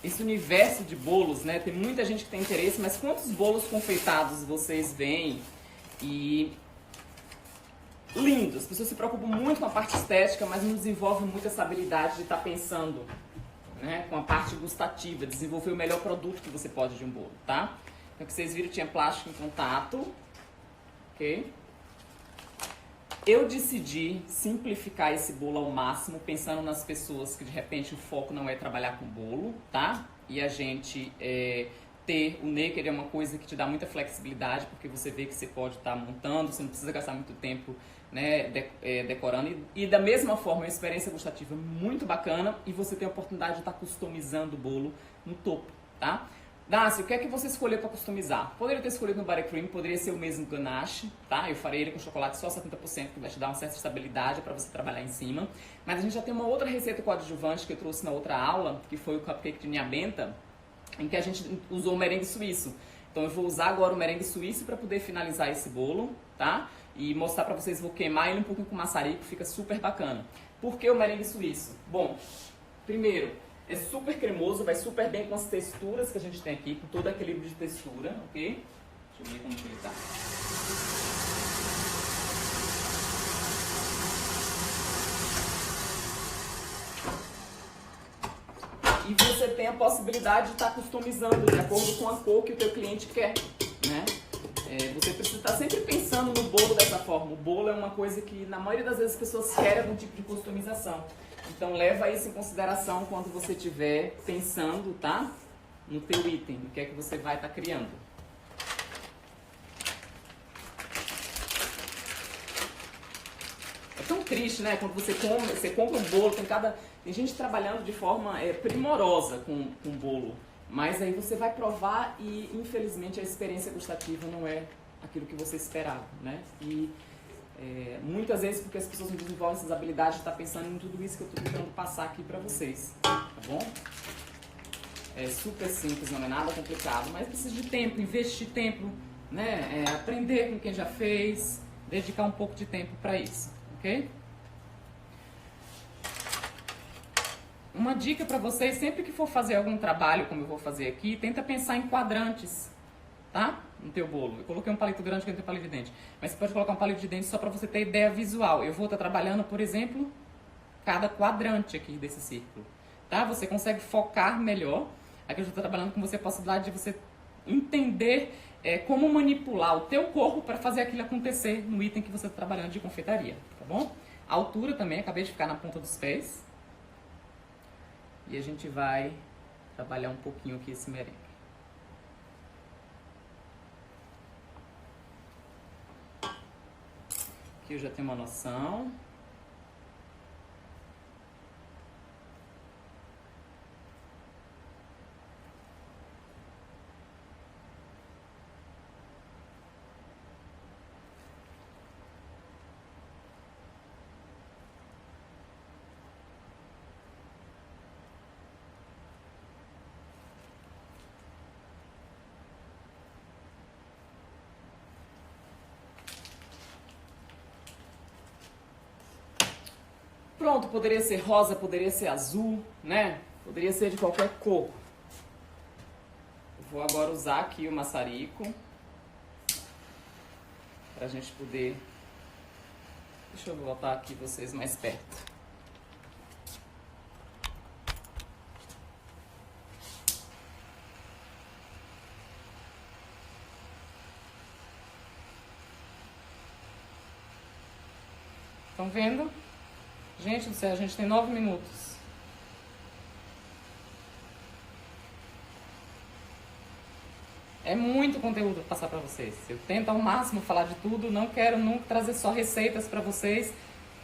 Esse universo de bolos, né? Tem muita gente que tem interesse, mas quantos bolos confeitados vocês veem? E lindos. As pessoas se preocupam muito com a parte estética, mas não desenvolvem muito essa habilidade de estar pensando, né, com a parte gustativa, desenvolver o melhor produto que você pode de um bolo, tá? Então, o que vocês viram tinha plástico em contato, ok? Eu decidi simplificar esse bolo ao máximo, pensando nas pessoas que de repente o foco não é trabalhar com bolo, tá? E a gente ter. O naked é uma coisa que te dá muita flexibilidade, porque você vê que você pode estar montando, você não precisa gastar muito tempo, né, decorando. E da mesma forma, é uma experiência gustativa muito bacana e você tem a oportunidade de estar customizando o bolo no topo, tá? Dácio, o que é que você escolheu para customizar? Poderia ter escolhido no buttercream, poderia ser o mesmo ganache, tá? Eu farei ele com chocolate só 70%, que vai te dar uma certa estabilidade para você trabalhar em cima. Mas a gente já tem uma outra receita coadjuvante que eu trouxe na outra aula, que foi o cupcake de niamenta, em que a gente usou o merengue suíço. Então eu vou usar agora o merengue suíço para poder finalizar esse bolo, tá? E mostrar para vocês, vou queimar ele um pouquinho com maçarico, fica super bacana. Por que o merengue suíço? Bom, primeiro, é super cremoso, vai super bem com as texturas que a gente tem aqui, com todo equilíbrio de textura, ok? Deixa eu ver como que ele tá. E você tem a possibilidade de estar customizando de acordo com a cor que o teu cliente quer, né? Você precisa estar sempre pensando no bolo dessa forma. O bolo é uma coisa que, na maioria das vezes, as pessoas querem algum tipo de customização. Então, leva isso em consideração quando você estiver pensando, tá? No teu item, no que é que você vai estar criando. É tão triste, né? Quando você compra um bolo, tem gente trabalhando de forma primorosa com bolo. Mas aí você vai provar e, infelizmente, a experiência gustativa não é aquilo que você esperava, né? E muitas vezes porque as pessoas não desenvolvem essas habilidades de estar pensando em tudo isso que eu estou tentando passar aqui para vocês, tá bom? É super simples, não é nada complicado, mas precisa de tempo, investir tempo, né? Aprender com quem já fez, dedicar um pouco de tempo para isso, ok? Uma dica para vocês, sempre que for fazer algum trabalho, como eu vou fazer aqui, tenta pensar em quadrantes, tá? No teu bolo. Eu coloquei um palito grande que não tem palito de dente, mas você pode colocar um palito de dente só para você ter ideia visual. Eu vou estar trabalhando, por exemplo, cada quadrante aqui desse círculo, tá? Você consegue focar melhor. Aqui eu estou trabalhando com você a possibilidade de você entender como manipular o teu corpo para fazer aquilo acontecer no item que você está trabalhando de confeitaria, tá bom? A altura também, acabei de ficar na ponta dos pés. E a gente vai trabalhar um pouquinho aqui esse merengue. Aqui eu já tenho uma noção. Pronto, poderia ser rosa, poderia ser azul, né? Poderia ser de qualquer cor. Vou agora usar aqui o maçarico para a gente poder... Deixa eu botar aqui vocês mais perto. Estão vendo? Gente do céu, a gente tem 9 minutos. É muito conteúdo para passar para vocês. Eu tento ao máximo falar de tudo, não quero nunca trazer só receitas para vocês.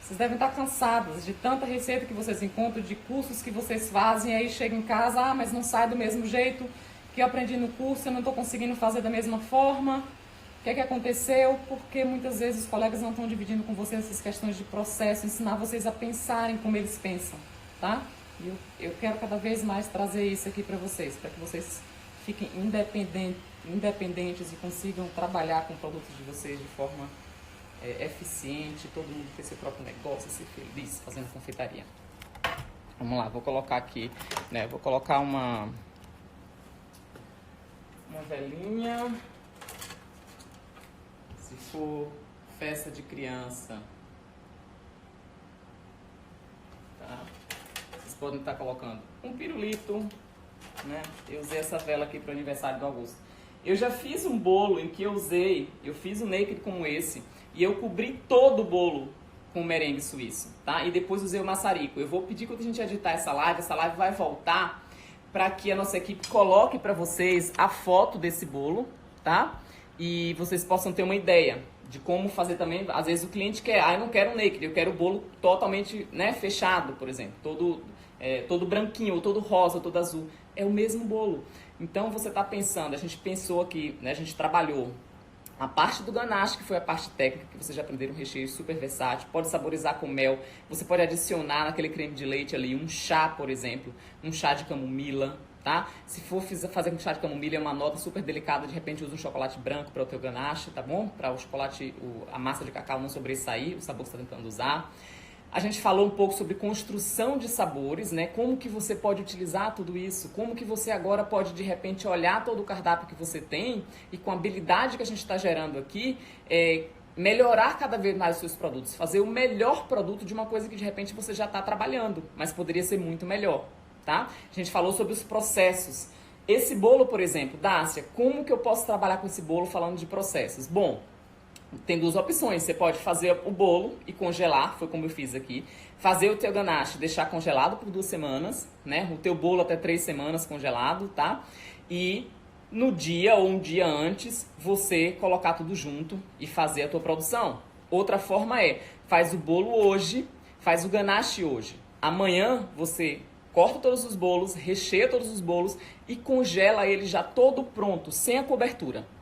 Vocês devem estar cansados de tanta receita que vocês encontram, de cursos que vocês fazem, e aí chega em casa, mas não sai do mesmo jeito que eu aprendi no curso, eu não estou conseguindo fazer da mesma forma. O que aconteceu? Porque muitas vezes os colegas não estão dividindo com vocês essas questões de processo, ensinar vocês a pensarem como eles pensam, tá? E eu quero cada vez mais trazer isso aqui para vocês, para que vocês fiquem independentes e consigam trabalhar com produtos de vocês de forma eficiente, todo mundo ter seu próprio negócio, ser feliz fazendo confeitaria. Vamos lá, vou colocar aqui, né? Vou colocar uma velinha. Se for festa de criança, tá? Vocês podem estar colocando um pirulito, né? Eu usei essa vela aqui para o aniversário do Augusto. Eu já fiz um bolo em que eu fiz um naked como esse, e eu cobri todo o bolo com merengue suíço, tá? E depois usei o maçarico. Eu vou pedir quando a gente editar essa live vai voltar para que a nossa equipe coloque para vocês a foto desse bolo, tá? E vocês possam ter uma ideia de como fazer também. Às vezes o cliente quer, eu não quero um naked, eu quero o bolo totalmente, né, fechado, por exemplo, todo branquinho, ou todo rosa, ou todo azul. É o mesmo bolo. Então você está pensando, a gente pensou aqui, né, a gente trabalhou a parte do ganache, que foi a parte técnica, que vocês já aprenderam, um recheio super versátil, pode saborizar com mel, você pode adicionar naquele creme de leite ali um chá, por exemplo, um chá de camomila, tá? Se for fazer com chá de camomila, é uma nota super delicada, de repente usa um chocolate branco para o teu ganache, tá bom? Para o chocolate, a massa de cacau não sobressair, o sabor que você está tentando usar. A gente falou um pouco sobre construção de sabores, né? Como que você pode utilizar tudo isso, como que você agora pode, de repente, olhar todo o cardápio que você tem e com a habilidade que a gente está gerando aqui, melhorar cada vez mais os seus produtos, fazer o melhor produto de uma coisa que, de repente, você já está trabalhando, mas poderia ser muito melhor, tá? A gente falou sobre os processos. Esse bolo, por exemplo, Dácia, como que eu posso trabalhar com esse bolo falando de processos? Bom, tem duas opções, você pode fazer o bolo e congelar, foi como eu fiz aqui, fazer o teu ganache, deixar congelado por 2 semanas, né, o teu bolo até 3 semanas congelado, tá, e no dia ou um dia antes, você colocar tudo junto e fazer a tua produção. Outra forma faz o bolo hoje, faz o ganache hoje, amanhã você corta todos os bolos, recheia todos os bolos e congela ele já todo pronto, sem a cobertura.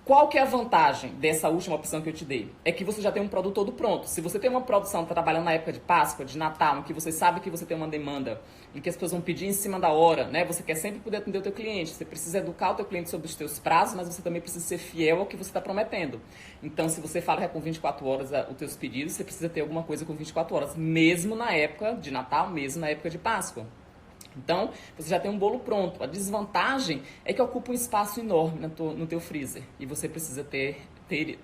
Qual que é a vantagem dessa última opção que eu te dei? É que você já tem um produto todo pronto. Se você tem uma produção trabalhando na época de Páscoa, de Natal, em que você sabe que você tem uma demanda, em que as pessoas vão pedir em cima da hora, né? Você quer sempre poder atender o teu cliente. Você precisa educar o teu cliente sobre os teus prazos, mas você também precisa ser fiel ao que você está prometendo. Então, se você fala que é com 24 horas os teus pedidos, você precisa ter alguma coisa com 24 horas, mesmo na época de Natal, mesmo na época de Páscoa. Então, você já tem um bolo pronto. A desvantagem é que ocupa um espaço enorme no teu freezer. E você precisa ter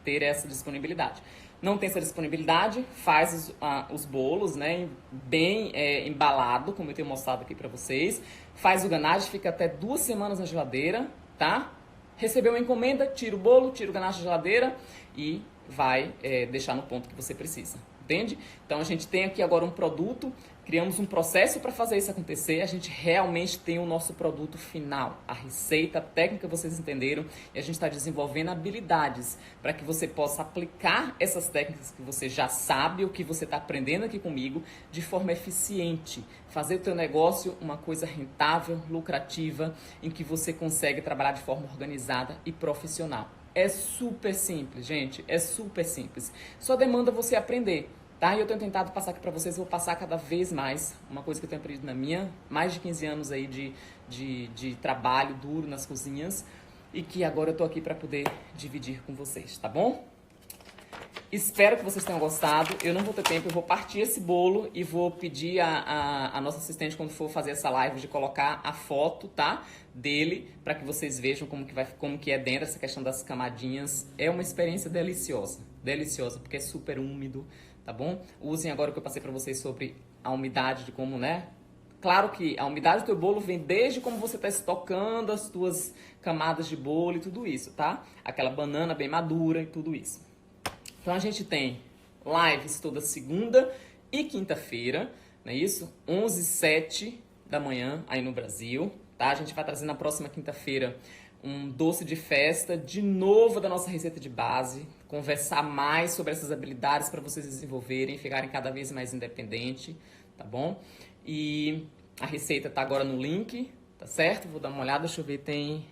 essa disponibilidade. Não tem essa disponibilidade, faz os bolos, né, bem embalado, como eu tenho mostrado aqui para vocês. Faz o ganache, fica até 2 semanas na geladeira, tá? Recebeu uma encomenda, tira o bolo, tira o ganache da geladeira e vai deixar no ponto que você precisa. Entende? Então a gente tem aqui agora um produto, criamos um processo para fazer isso acontecer, a gente realmente tem o nosso produto final, a receita, a técnica vocês entenderam, e a gente está desenvolvendo habilidades para que você possa aplicar essas técnicas que você já sabe, o que você está aprendendo aqui comigo, de forma eficiente, fazer o teu negócio uma coisa rentável, lucrativa, em que você consegue trabalhar de forma organizada e profissional. É super simples, gente, é super simples. Só demanda você aprender, tá? E eu tenho tentado passar aqui pra vocês, eu vou passar cada vez mais, uma coisa que eu tenho aprendido na minha, mais de 15 anos aí de trabalho duro nas cozinhas, e que agora eu tô aqui pra poder dividir com vocês, tá bom? Espero que vocês tenham gostado. Eu não vou ter tempo, eu vou partir esse bolo e vou pedir a nossa assistente, quando for fazer essa live, de colocar a foto, tá? Dele, para que vocês vejam como que é dentro, essa questão das camadinhas. É uma experiência deliciosa, deliciosa, porque é super úmido, tá bom? Usem agora o que eu passei para vocês sobre a umidade, de como, né? Claro que a umidade do teu bolo vem desde como você está estocando as tuas camadas de bolo e tudo isso, tá? Aquela banana bem madura e tudo isso. Então a gente tem lives toda segunda e quinta-feira, não é isso? 11h07 da manhã aí no Brasil, tá? A gente vai trazer na próxima quinta-feira um doce de festa, de novo da nossa receita de base, conversar mais sobre essas habilidades para vocês desenvolverem, ficarem cada vez mais independentes, tá bom? E a receita tá agora no link, tá certo? Vou dar uma olhada, deixa eu ver, tem...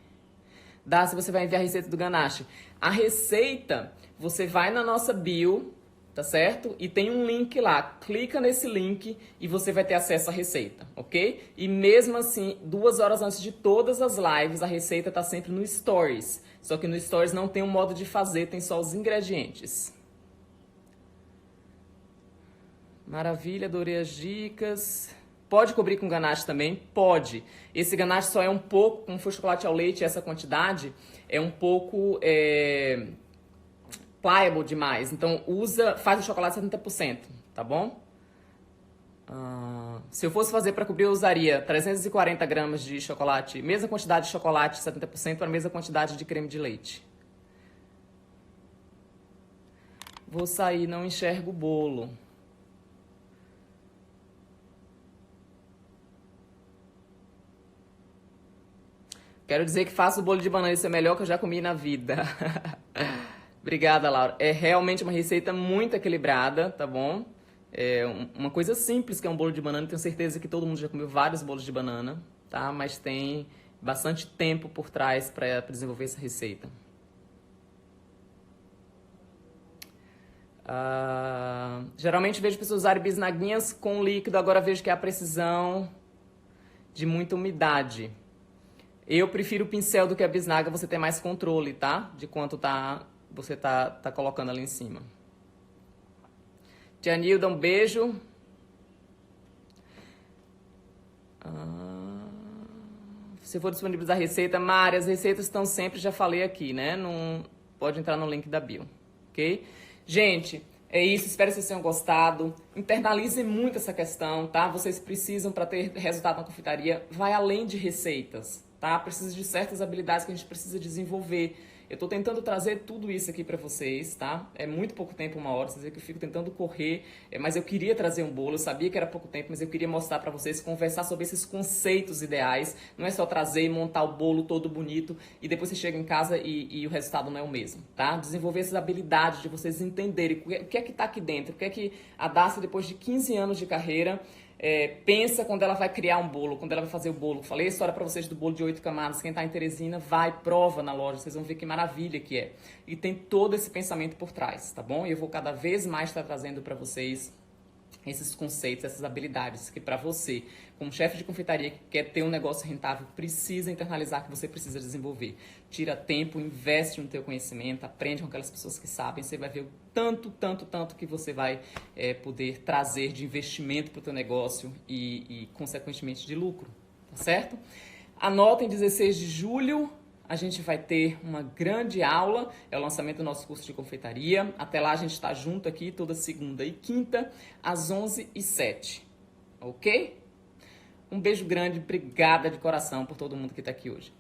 Se você vai enviar a receita do ganache. A receita, você vai na nossa bio, tá certo? E tem um link lá. Clica nesse link e você vai ter acesso à receita, ok? E mesmo assim, 2 horas antes de todas as lives, a receita tá sempre no Stories. Só que no Stories não tem um modo de fazer, tem só os ingredientes. Maravilha, adorei as dicas. Pode cobrir com ganache também? Pode. Esse ganache só é um pouco, como foi chocolate ao leite, essa quantidade, é um pouco pliable demais. Então, faz o chocolate 70%, tá bom? Se eu fosse fazer para cobrir, eu usaria 340 gramas de chocolate, mesma quantidade de chocolate, 70%, para a mesma quantidade de creme de leite. Vou sair, não enxergo o bolo. Quero dizer que faço o bolo de banana, isso é melhor que eu já comi na vida. Obrigada, Laura. É realmente uma receita muito equilibrada, tá bom? É uma coisa simples que é um bolo de banana. Tenho certeza que todo mundo já comeu vários bolos de banana, tá? Mas tem bastante tempo por trás para desenvolver essa receita. Geralmente vejo pessoas usarem bisnaguinhas com líquido, agora vejo que há precisão de muita umidade. Eu prefiro o pincel do que a bisnaga, você tem mais controle, tá? De quanto você tá colocando ali em cima. Tia Nilda, um beijo. Se for disponibilizar a receita, Mari, as receitas estão sempre, já falei aqui, né? Não pode entrar no link da bio, ok? Gente, é isso, espero que vocês tenham gostado. Internalizem muito essa questão, tá? Vocês precisam, para ter resultado na confeitaria, vai além de receitas, tá? Precisa de certas habilidades que a gente precisa desenvolver. Eu tô tentando trazer tudo isso aqui para vocês, tá? É muito pouco tempo, 1 hora, vocês veem que eu fico tentando correr, mas eu queria trazer um bolo, eu sabia que era pouco tempo, mas eu queria mostrar para vocês, conversar sobre esses conceitos ideais. Não é só trazer e montar o bolo todo bonito e depois você chega em casa e o resultado não é o mesmo, tá? Desenvolver essas habilidades de vocês entenderem o que é que tá aqui dentro, o que é que a Darcy, depois de 15 anos de carreira, pensa quando ela vai criar um bolo, quando ela vai fazer o bolo. Falei a história para vocês do bolo de 8 camadas. Quem tá em Teresina, vai, prova na loja, vocês vão ver que maravilha que é. E tem todo esse pensamento por trás, tá bom? E eu vou cada vez mais estar trazendo para vocês esses conceitos, essas habilidades que para você, como chefe de confeitaria que quer ter um negócio rentável, precisa internalizar, que você precisa desenvolver. Tira tempo, investe no teu conhecimento, aprende com aquelas pessoas que sabem, você vai ver o tanto que você vai poder trazer de investimento para o teu negócio e, consequentemente, de lucro, tá certo? Anotem, 16 de julho, a gente vai ter uma grande aula, é o lançamento do nosso curso de confeitaria. Até lá a gente está junto aqui toda segunda e quinta, às 11h07, ok? Um beijo grande, obrigada de coração por todo mundo que está aqui hoje.